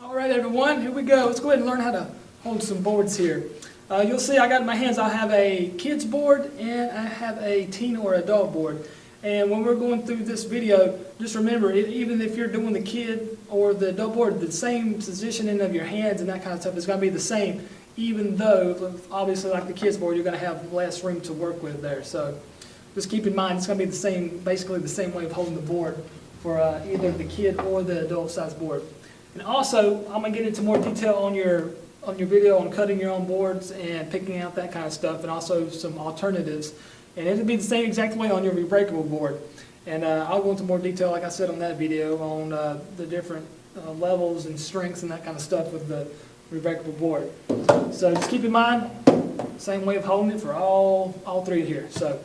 All right, everyone, here we go. Let's go ahead and learn how to hold some boards here. You'll see I got in my hands, I have a kid's board and I have a teen or adult board. And when we're going through this video, just remember, even if you're doing the kid or the adult board, the same positioning of your hands and that kind of stuff is going to be the same, even though, obviously, like the kid's board, you're going to have less room to work with there. So just keep in mind, it's going to be the same, basically the same way of holding the board for either the kid or the adult size board. And also, I'm going to get into more detail on your video on cutting your own boards and picking out that kind of stuff, and also some alternatives. And it'll be the same exact way on your rebreakable board. And I'll go into more detail, like I said on that video, on the different levels and strengths and that kind of stuff with the rebreakable board. So just keep in mind, same way of holding it for all three here. So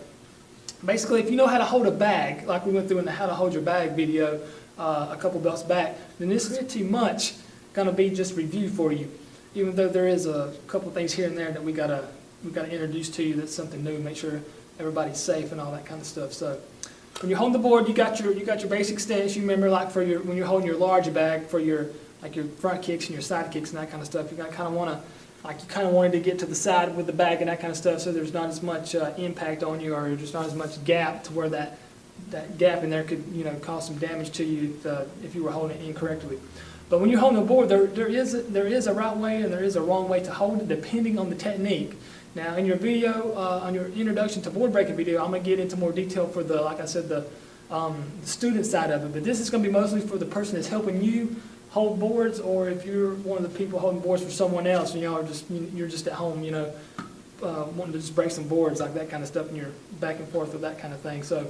basically, if you know how to hold a bag, like we went through in the how to hold your bag video a couple belts back, then this isn't too much going to be just review for you. Even though there is a couple things here and there that we gotta introduce to you that's something new, make sure everybody's safe and all that kind of stuff. So when you're holding the board, you got your basic stance. You remember, like for your when you're holding your larger bag for your front kicks and your side kicks and that kind of stuff, you kind of wanted to get to the side with the bag and that kind of stuff, so there's not as much impact on you, or there's not as much gap to where that gap in there could cause some damage to you if you were holding it incorrectly. But when you're holding a board, there is a right way and there is a wrong way to hold it, depending on the technique. Now, in your video, on your introduction to board breaking video, I'm going to get into more detail for like I said, the student side of it. But this is going to be mostly for the person that's helping you hold boards, or if you're one of the people holding boards for someone else, and you're just at home, wanting to just break some boards, like that kind of stuff, and you're back and forth with that kind of thing. So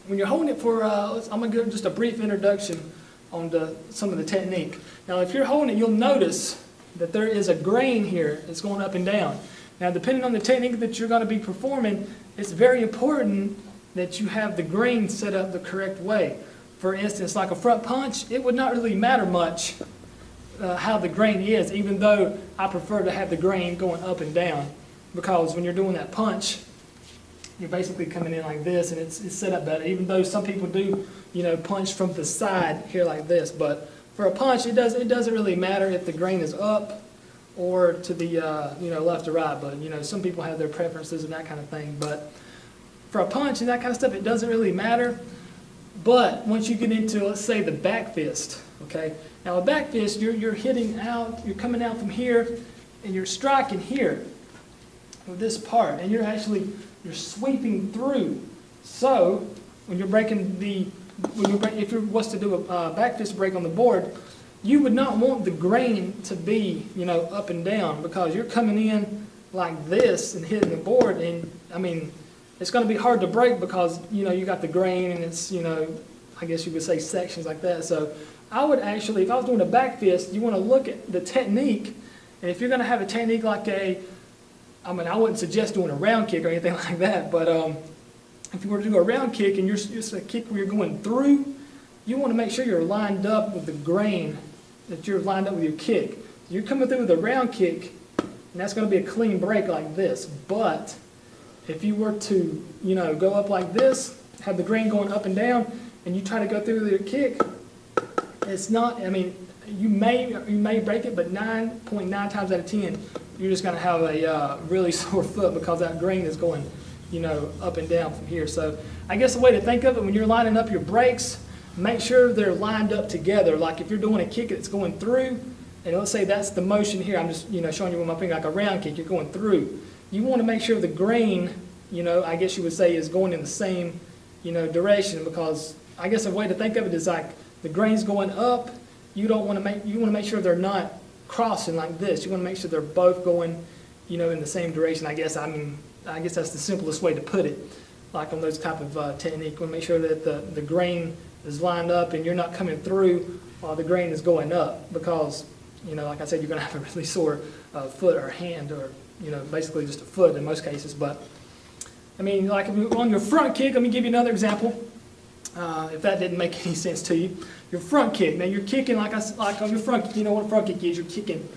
when you're holding it for, I'm going to give just a brief introduction on some of the technique. Now, if you're holding it, you'll notice that there is a grain here that's going up and down. Now, depending on the technique that you're going to be performing, it's very important that you have the grain set up the correct way. For instance, like a front punch, it would not really matter much how the grain is, even though I prefer to have the grain going up and down, because when you're doing that punch, you're basically coming in like this, and it's set up better, even though some people do punch from the side here like this. But for a punch, it doesn't really matter if the grain is up or to the left or right. But some people have their preferences and that kind of thing. But for a punch and that kind of stuff, it doesn't really matter. But once you get into, let's say, the back fist, okay? Now a back fist, you're hitting out, you're coming out from here, and you're striking here with this part, and you're sweeping through. So when you're breaking if you was to do a back fist break on the board, you would not want the grain to be up and down, because you're coming in like this and hitting the board, and I mean, it's going to be hard to break because you got the grain, and it's I guess you would say sections like that. So I would actually, if I was doing a back fist, you want to look at the technique, and if you're going to have a technique like I wouldn't suggest doing a round kick or anything like that, but if you were to do a round kick and you're just a kick where you're going through, you want to make sure you're lined up with the grain, that you're lined up with your kick. You're coming through with a round kick, and that's going to be a clean break like this. But if you were to, go up like this, have the grain going up and down, and you try to go through with your kick, it's not, you may break it, but 9.9 times out of 10, you're just going to have a really sore foot, because that grain is going up and down from here. So I guess the way to think of it, when you're lining up your breaks, make sure they're lined up together. Like if you're doing a kick that's going through, and let's say that's the motion here, I'm just showing you with my finger, like a round kick, you're going through. You want to make sure the grain, I guess you would say, is going in the same direction, because I guess a way to think of it is like the grain's going up. You want to make sure they're not crossing like this. You want to make sure they're both going in the same direction. I guess that's the simplest way to put it, like on those type of technique. You want to make sure that the grain is lined up and you're not coming through while the grain is going up, because, like I said, you're going to have a really sore foot or hand, or, basically just a foot in most cases. But, like if you're on your front kick, let me give you another example, if that didn't make any sense to you. Your front kick, now you're kicking like on your front kick, what a front kick is, you're kicking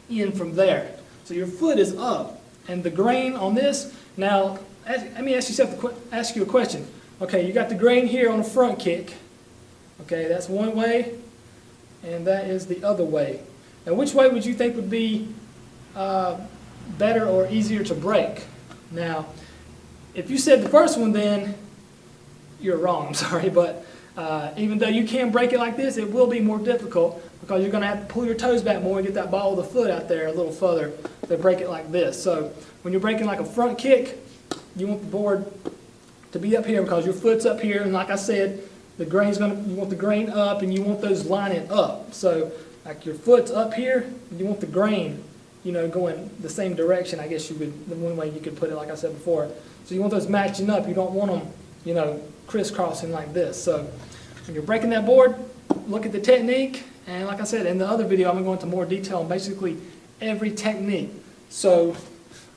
in from there. So your foot is up, and the grain on this, now, let me ask you a question. Okay, you got the grain here on the front kick. Okay, that's one way. and that is the other way. Now, which way would you think would be better or easier to break? Now, if you said the first one, then you're wrong, I'm sorry, but even though you can break it like this, it will be more difficult because you're going to have to pull your toes back more and get that ball of the foot out there a little further to break it like this. So when you're breaking like a front kick, you want the board to be up here because your foot's up here, and like I said, you want the grain up and you want those lining up. So like your foot's up here, you want the grain, going the same direction, I guess the one way you could put it, like I said before. So you want those matching up. You don't want them, crisscrossing like this. So when you're breaking that board, look at the technique, and like I said, in the other video, I'm going to go into more detail on basically every technique. So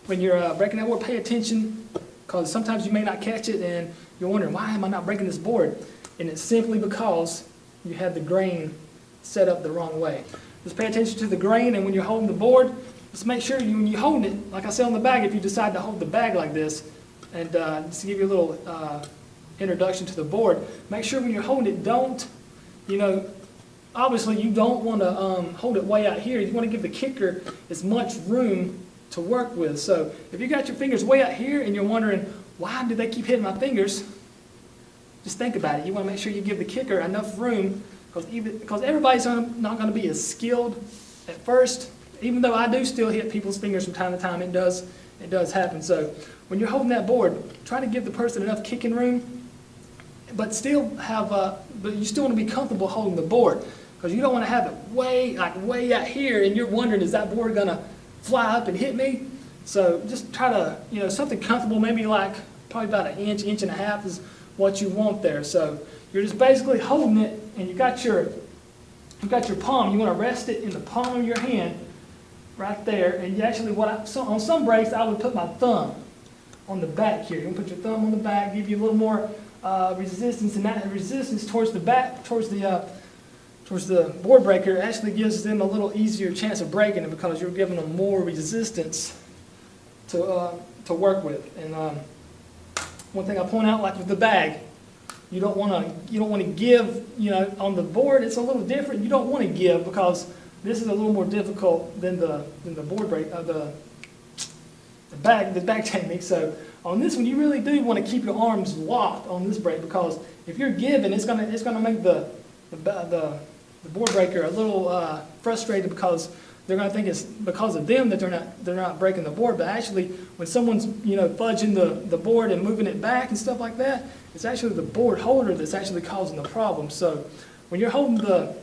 when you're breaking that board, pay attention, because sometimes you may not catch it, and you're wondering, why am I not breaking this board? And it's simply because you had the grain set up the wrong way. Just pay attention to the grain, and when you're holding the board, just make sure when you hold it, like I said on the bag, if you decide to hold the bag like this, and just to give you a little introduction to the board, make sure when you're holding it, don't, obviously you don't want to hold it way out here. You want to give the kicker as much room to work with. So if you got your fingers way out here and you're wondering, why do they keep hitting my fingers? Just think about it. You want to make sure you give the kicker enough room, because everybody's not going to be as skilled at first. Even though I do still hit people's fingers from time to time, it does happen. So when you're holding that board, try to give the person enough kicking room, but you still want to be comfortable holding the board, because you don't want to have it way out here, and you're wondering, is that board going to fly up and hit me? So just try to, something comfortable, maybe like probably about an inch and a half is what you want there. So you're just basically holding it, and you got your palm. You want to rest it in the palm of your hand, right there. And you actually, on some breaks, I would put my thumb on the back here. You want to put your thumb on the back, give you a little more resistance, and that resistance towards the back, towards the board breaker, actually gives them a little easier chance of breaking it, because you're giving them more resistance to work with. And one thing I point out, like with the bag, you don't want to give. On the board it's a little different. You don't want to give, because this is a little more difficult than the board break, the bag technique. So on this one, you really do want to keep your arms locked on this break, because if you're giving, it's gonna make the board breaker a little frustrated, because they're going to think it's because of them that they're not breaking the board. But actually, when someone's fudging the board and moving it back and stuff like that, it's actually the board holder that's actually causing the problem. So when you're holding the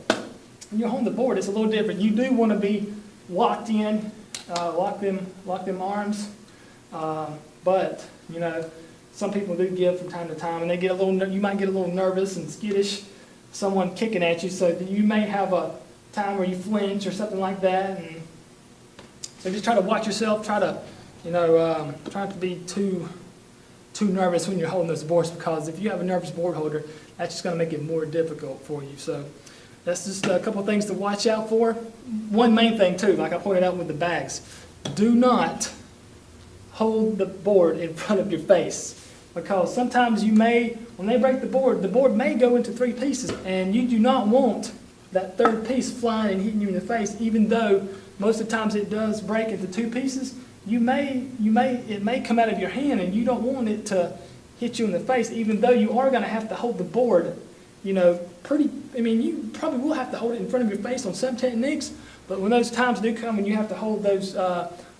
board, it's a little different. You do want to be locked in, lock them arms. But some people do give from time to time, and you might get a little nervous and skittish, someone kicking at you, so that you may have a time where you flinch or something like that. And so just try to watch yourself. Try to, try not to be too nervous when you're holding those boards, because if you have a nervous board holder, that's just going to make it more difficult for you. So that's just a couple of things to watch out for. One main thing too, like I pointed out with the bags, do not hold the board in front of your face, because sometimes when they break the board may go into 3 pieces, and you do not want that third piece flying and hitting you in the face. Even though most of the times it does break into 2 pieces, it may come out of your hand, and you don't want it to hit you in the face, even though you are going to have to hold the board, you probably will have to hold it in front of your face on some techniques. But when those times do come and you have to hold those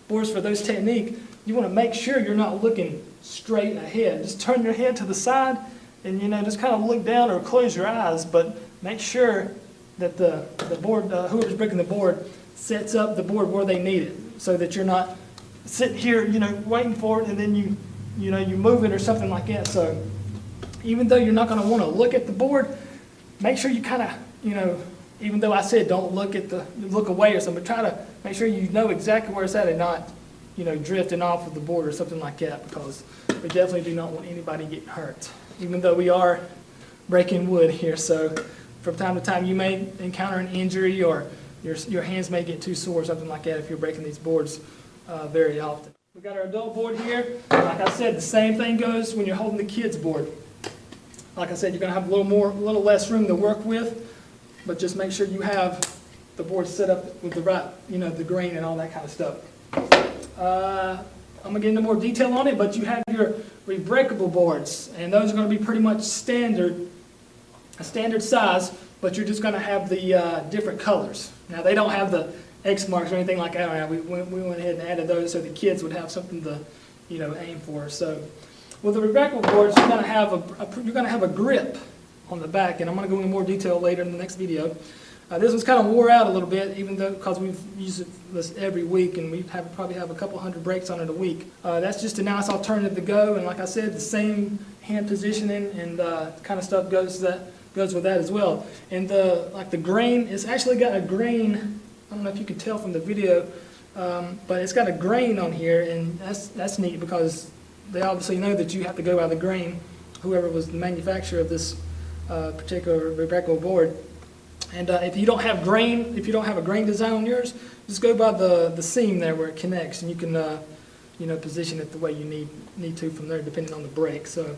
boards for those techniques, you want to make sure you're not looking straight ahead. Just turn your head to the side, and just kind of look down or close your eyes, but make sure that the board, whoever's breaking the board, sets up the board where they need it, so that you're not sitting here, waiting for it, and then you move it or something like that. So even though you're not going to want to look at the board, make sure you kind of, even though I said don't look away or something, but try to make sure you know exactly where it's at, and not, drifting off of the board or something like that, because we definitely do not want anybody getting hurt, even though we are breaking wood here. So from time to time, you may encounter an injury, or your hands may get too sore or something like that if you're breaking these boards very often. We've got our adult board here. Like I said, the same thing goes when you're holding the kids board. Like I said, you're going to have a little less room to work with. but just make sure you have the board set up with the right, the grain and all that kind of stuff. I'm going to get into more detail on it, but you have your rebreakable boards, and those are going to be pretty much a standard size, but you're just going to have the different colors. Now, they don't have the X marks or anything like that. We went ahead and added those so the kids would have something to, aim for. So, with the rebreakable boards, you're going to have a grip on the back, and I'm going to go into more detail later in the next video. This one's kind of wore out a little bit, even though because we've used this every week, and we probably have a couple hundred breaks on it a week. That's just a nice alternative to go, and like I said, the same hand positioning and kind of stuff goes with that as well. And the grain, it's actually got a grain. I don't know if you can tell from the video, but it's got a grain on here, and that's neat because they obviously know that you have to go by the grain. Whoever was the manufacturer of this particular rebreakable board. And if you don't have a grain design on yours, just go by the seam there where it connects, and you can position it the way you need to from there, depending on the break. So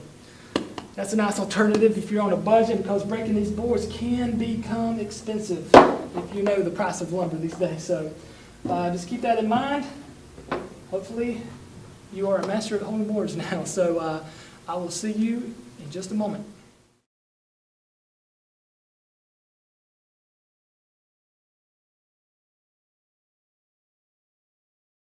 that's a nice alternative if you're on a budget, because breaking these boards can become expensive if you know the price of lumber these days. So just keep that in mind. Hopefully, you are a master at holding boards now. So I will see you in just a moment.